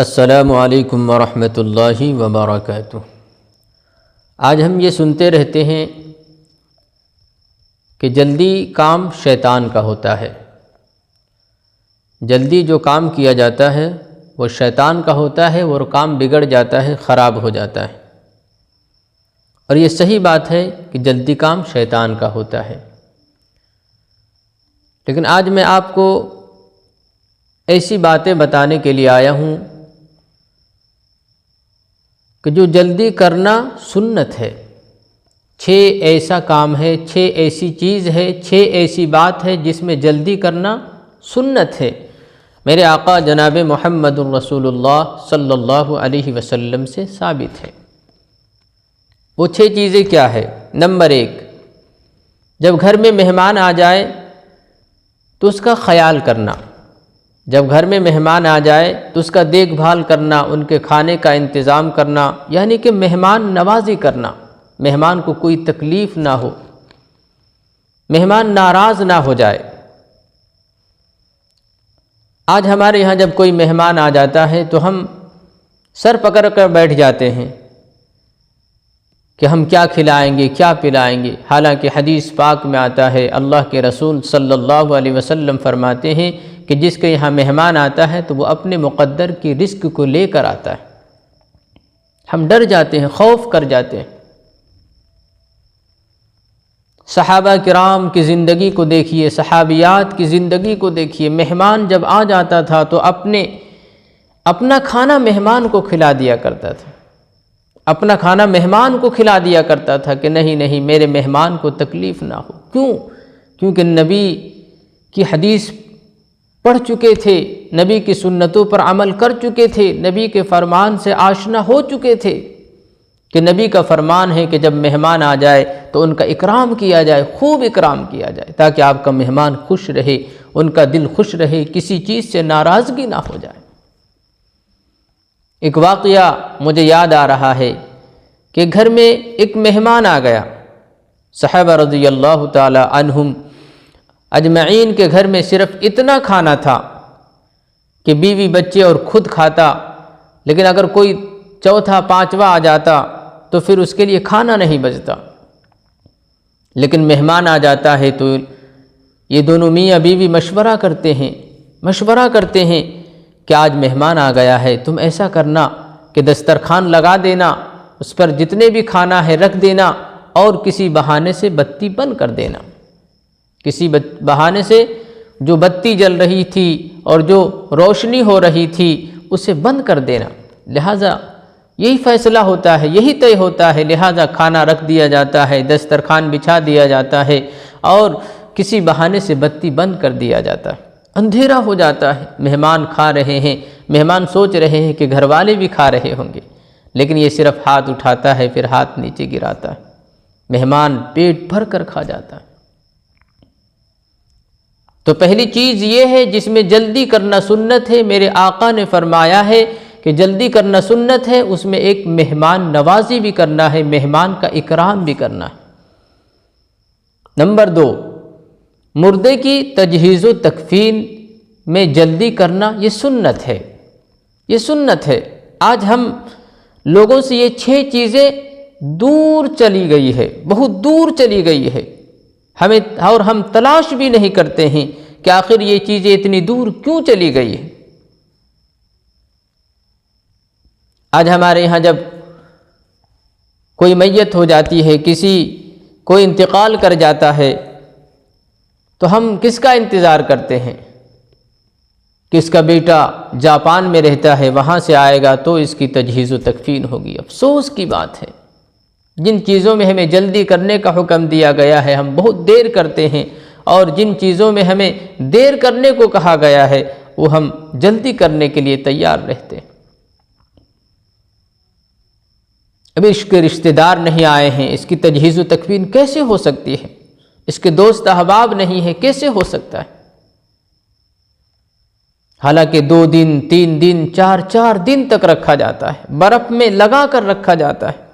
السلام علیکم ورحمۃ اللہ وبرکاتہ۔ آج ہم یہ سنتے رہتے ہیں کہ جلدی کام شیطان کا ہوتا ہے۔ جلدی جو کام کیا جاتا ہے وہ شیطان کا ہوتا ہے اور کام بگڑ جاتا ہے، خراب ہو جاتا ہے۔ اور یہ صحیح بات ہے کہ جلدی کام شیطان کا ہوتا ہے، لیکن آج میں آپ کو ایسی باتیں بتانے کے لیے آیا ہوں کہ جو جلدی کرنا سنت ہے۔ 6 ایسا کام ہے، 6 ایسی چیز ہے، 6 ایسی بات ہے جس میں جلدی کرنا سنت ہے، میرے آقا جناب محمد الرسول اللہ صلی اللہ علیہ وسلم سے ثابت ہے۔ وہ 6 چیزیں کیا ہے؟ نمبر 1، جب گھر میں مہمان آ جائے تو اس کا خیال کرنا۔ جب گھر میں مہمان آ جائے تو اس کا دیکھ بھال کرنا، ان کے کھانے کا انتظام کرنا، یعنی کہ مہمان نوازی کرنا، مہمان کو کوئی تکلیف نہ ہو، مہمان ناراض نہ ہو جائے۔ آج ہمارے یہاں جب کوئی مہمان آ جاتا ہے تو ہم سر پکڑ کر بیٹھ جاتے ہیں کہ ہم کیا کھلائیں گے، کیا پلائیں گے، حالانکہ حدیث پاک میں آتا ہے، اللہ کے رسول صلی اللہ علیہ وسلم فرماتے ہیں کہ جس کے یہاں مہمان آتا ہے تو وہ اپنے مقدر کی رزق کو لے کر آتا ہے۔ ہم ڈر جاتے ہیں، خوف کر جاتے ہیں۔ صحابہ کرام کی زندگی کو دیکھیے، صحابیات کی زندگی کو دیکھیے، مہمان جب آ جاتا تھا تو اپنا کھانا مہمان کو کھلا دیا کرتا تھا، اپنا کھانا مہمان کو کھلا دیا کرتا تھا کہ نہیں میرے مہمان کو تکلیف نہ ہو۔ کیوں؟ کیونکہ نبی کی حدیث پڑھ چکے تھے، نبی کی سنتوں پر عمل کر چکے تھے، نبی کے فرمان سے آشنا ہو چکے تھے کہ نبی کا فرمان ہے کہ جب مہمان آ جائے تو ان کا اکرام کیا جائے، خوب اکرام کیا جائے، تاکہ آپ کا مہمان خوش رہے، ان کا دل خوش رہے، کسی چیز سے ناراضگی نہ ہو جائے۔ ایک واقعہ مجھے یاد آ رہا ہے کہ گھر میں ایک مہمان آ گیا، صحابہ رضی اللہ تعالی عنہم اجمعین کے گھر میں صرف اتنا کھانا تھا کہ بیوی بچے اور خود کھاتا، لیکن اگر کوئی چوتھا پانچواں آ جاتا تو پھر اس کے لیے کھانا نہیں بچتا۔ لیکن مہمان آ جاتا ہے تو یہ دونوں میاں بیوی مشورہ کرتے ہیں کہ آج مہمان آ گیا ہے، تم ایسا کرنا کہ دسترخوان لگا دینا، اس پر جتنے بھی کھانا ہے رکھ دینا، اور کسی بہانے سے بتی بند کر دینا، کسی بہانے سے جو بتی جل رہی تھی اور جو روشنی ہو رہی تھی اسے بند کر دینا۔ لہٰذا یہی فیصلہ ہوتا ہے، یہی طے ہوتا ہے، لہٰذا کھانا رکھ دیا جاتا ہے، دسترخوان بچھا دیا جاتا ہے اور کسی بہانے سے بتی بند کر دیا جاتا ہے۔ اندھیرا ہو جاتا ہے، مہمان کھا رہے ہیں، مہمان سوچ رہے ہیں کہ گھر والے بھی کھا رہے ہوں گے، لیکن یہ صرف ہاتھ اٹھاتا ہے، پھر ہاتھ نیچے گراتا ہے، مہمان پیٹ بھر کر کھا جاتا ہے۔ تو پہلی چیز یہ ہے جس میں جلدی کرنا سنت ہے، میرے آقا نے فرمایا ہے کہ جلدی کرنا سنت ہے، اس میں ایک مہمان نوازی بھی کرنا ہے، مہمان کا اکرام بھی کرنا ہے۔ نمبر 2، مردے کی تجہیز و تکفین میں جلدی کرنا یہ سنت ہے، یہ سنت ہے۔ آج ہم لوگوں سے یہ 6 چیزیں دور چلی گئی ہے، بہت دور چلی گئی ہے، ہم تلاش بھی نہیں کرتے ہیں کہ آخر یہ چیزیں اتنی دور کیوں چلی گئی ہیں۔ آج ہمارے یہاں جب کوئی میت ہو جاتی ہے، کوئی انتقال کر جاتا ہے تو ہم کس کا انتظار کرتے ہیں؟ کہ اس کا بیٹا جاپان میں رہتا ہے، وہاں سے آئے گا تو اس کی تجہیز و تکفین ہوگی۔ افسوس کی بات ہے، جن چیزوں میں ہمیں جلدی کرنے کا حکم دیا گیا ہے ہم بہت دیر کرتے ہیں، اور جن چیزوں میں ہمیں دیر کرنے کو کہا گیا ہے وہ ہم جلدی کرنے کے لیے تیار رہتے ہیں۔ ابھی اس کے رشتہ دار نہیں آئے ہیں، اس کی تجہیز و تکفین کیسے ہو سکتی ہے؟ اس کے دوست احباب نہیں ہیں، کیسے ہو سکتا ہے؟ حالانکہ 2 دن 3 دن 4 دن تک رکھا جاتا ہے، برف میں لگا کر رکھا جاتا ہے،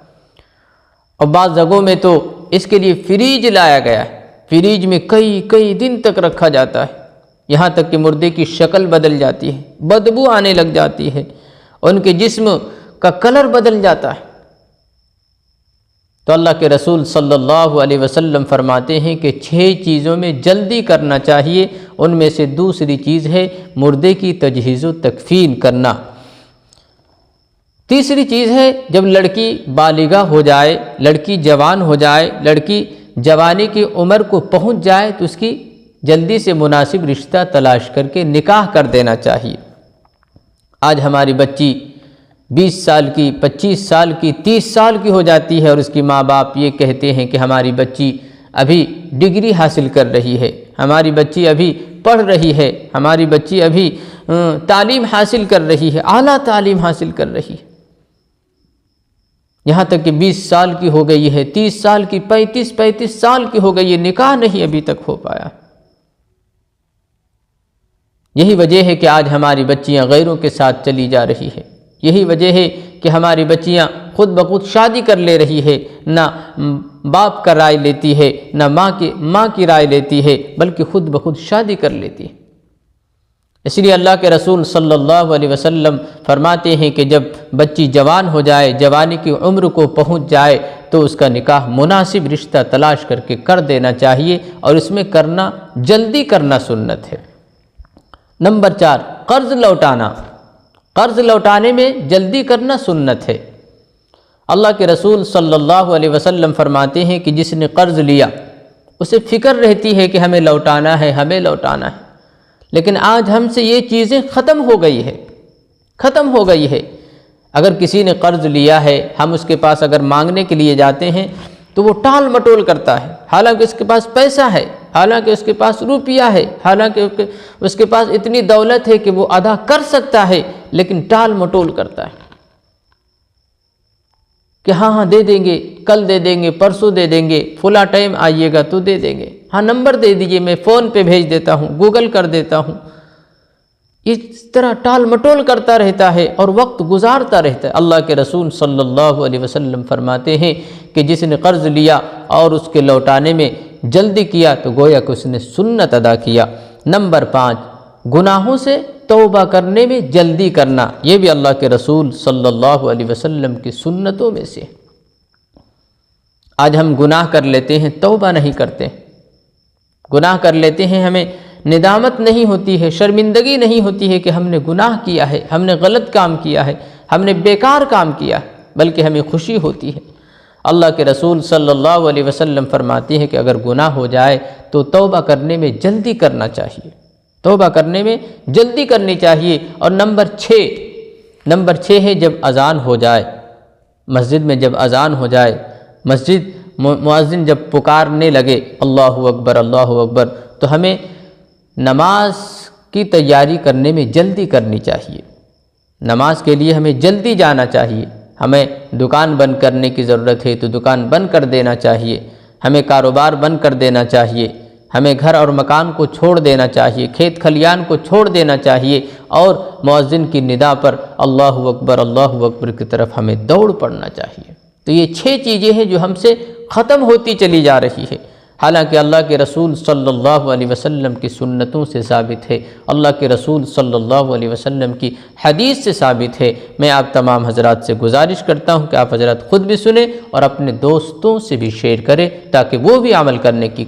اور بعض جگہوں میں تو اس کے لیے فریج لایا گیا ہے، فریج میں کئی دن تک رکھا جاتا ہے، یہاں تک کہ مردے کی شکل بدل جاتی ہے، بدبو آنے لگ جاتی ہے، ان کے جسم کا کلر بدل جاتا ہے۔ تو اللہ کے رسول صلی اللہ علیہ وسلم فرماتے ہیں کہ 6 چیزوں میں جلدی کرنا چاہیے، ان میں سے دوسری چیز ہے مردے کی تجہیز و تکفین کرنا۔ تیسری چیز ہے جب لڑکی بالغہ ہو جائے، لڑکی جوان ہو جائے، لڑکی جوانی کی عمر کو پہنچ جائے تو اس کی جلدی سے مناسب رشتہ تلاش کر کے نکاح کر دینا چاہیے۔ آج ہماری بچی 20 سال کی، 25 سال کی، 30 سال کی ہو جاتی ہے اور اس کی ماں باپ یہ کہتے ہیں کہ ہماری بچی ابھی ڈگری حاصل کر رہی ہے، ہماری بچی ابھی پڑھ رہی ہے، ہماری بچی ابھی تعلیم حاصل کر رہی ہے، اعلیٰ تعلیم حاصل کر رہی ہے، یہاں تک کہ 20 سال کی ہو گئی ہے، 30 سال کی، 35 سال کی ہو گئی ہے، نکاح نہیں ابھی تک ہو پایا۔ یہی وجہ ہے کہ آج ہماری بچیاں غیروں کے ساتھ چلی جا رہی ہے، یہی وجہ ہے کہ ہماری بچیاں خود بخود شادی کر لے رہی ہے، نہ باپ کا رائے لیتی ہے، نہ ماں کی رائے لیتی ہے، بلکہ خود بخود شادی کر لیتی ہے۔ اس لیے اللہ کے رسول صلی اللہ علیہ وسلم فرماتے ہیں کہ جب بچی جوان ہو جائے، جوانی کی عمر کو پہنچ جائے تو اس کا نکاح مناسب رشتہ تلاش کر کے کر دینا چاہیے، اور اس میں کرنا جلدی کرنا سنت ہے۔ نمبر 4، قرض لوٹانا۔ قرض لوٹانے میں جلدی کرنا سنت ہے۔ اللہ کے رسول صلی اللہ علیہ وسلم فرماتے ہیں کہ جس نے قرض لیا اسے فکر رہتی ہے کہ ہمیں لوٹانا ہے، ہمیں لوٹانا ہے، لیکن آج ہم سے یہ چیزیں ختم ہو گئی ہے۔ اگر کسی نے قرض لیا ہے، ہم اس کے پاس اگر مانگنے کے لیے جاتے ہیں تو وہ ٹال مٹول کرتا ہے، حالانکہ اس کے پاس پیسہ ہے، حالانکہ اس کے پاس روپیہ ہے، حالانکہ اس کے پاس اتنی دولت ہے کہ وہ ادا کر سکتا ہے، لیکن ٹال مٹول کرتا ہے کہ ہاں دے دیں گے، کل دے دیں گے، پرسوں دے دیں گے، فلاں ٹائم آئیے گا تو دے دیں گے، ہاں نمبر دے دیجئے، میں فون پہ بھیج دیتا ہوں، گوگل کر دیتا ہوں۔ اس طرح ٹال مٹول کرتا رہتا ہے اور وقت گزارتا رہتا ہے۔ اللہ کے رسول صلی اللہ علیہ وسلم فرماتے ہیں کہ جس نے قرض لیا اور اس کے لوٹانے میں جلدی کیا تو گویا کہ اس نے سنت ادا کیا۔ نمبر 5، گناہوں سے توبہ کرنے میں جلدی کرنا، یہ بھی اللہ کے رسول صلی اللہ علیہ وسلم کی سنتوں میں سے۔ آج ہم گناہ کر لیتے ہیں، توبہ نہیں کرتے، گناہ کر لیتے ہیں، ہمیں ندامت نہیں ہوتی ہے، شرمندگی نہیں ہوتی ہے کہ ہم نے گناہ کیا ہے، ہم نے غلط کام کیا ہے، ہم نے بیکار کام کیا ہے، بلکہ ہمیں خوشی ہوتی ہے۔ اللہ کے رسول صلی اللہ علیہ وسلم فرماتے ہیں کہ اگر گناہ ہو جائے تو توبہ کرنے میں جلدی کرنا چاہیے، توبہ کرنے میں جلدی کرنی چاہیے۔ اور نمبر 6 ہے جب اذان ہو جائے، مسجد میں جب اذان ہو جائے، مسجد مؤذن جب پکارنے لگے اللہ اکبر اللہ اکبر، تو ہمیں نماز کی تیاری کرنے میں جلدی کرنی چاہیے، نماز کے لیے ہمیں جلدی جانا چاہیے۔ ہمیں دکان بند کرنے کی ضرورت ہے تو دکان بند کر دینا چاہیے، ہمیں کاروبار بند کر دینا چاہیے، ہمیں گھر اور مکان کو چھوڑ دینا چاہیے، کھیت کھلیان کو چھوڑ دینا چاہیے، اور مؤذن کی ندا پر اللہ اکبر کی طرف ہمیں دوڑ پڑنا چاہیے۔ تو یہ 6 چیزیں ہیں جو ہم سے ختم ہوتی چلی جا رہی ہے، حالانکہ اللہ کے رسول صلی اللہ علیہ وسلم کی سنتوں سے ثابت ہے، اللہ کے رسول صلی اللہ علیہ وسلم کی حدیث سے ثابت ہے۔ میں آپ تمام حضرات سے گزارش کرتا ہوں کہ آپ حضرات خود بھی سنیں اور اپنے دوستوں سے بھی شیئر کریں تاکہ وہ بھی عمل کرنے کی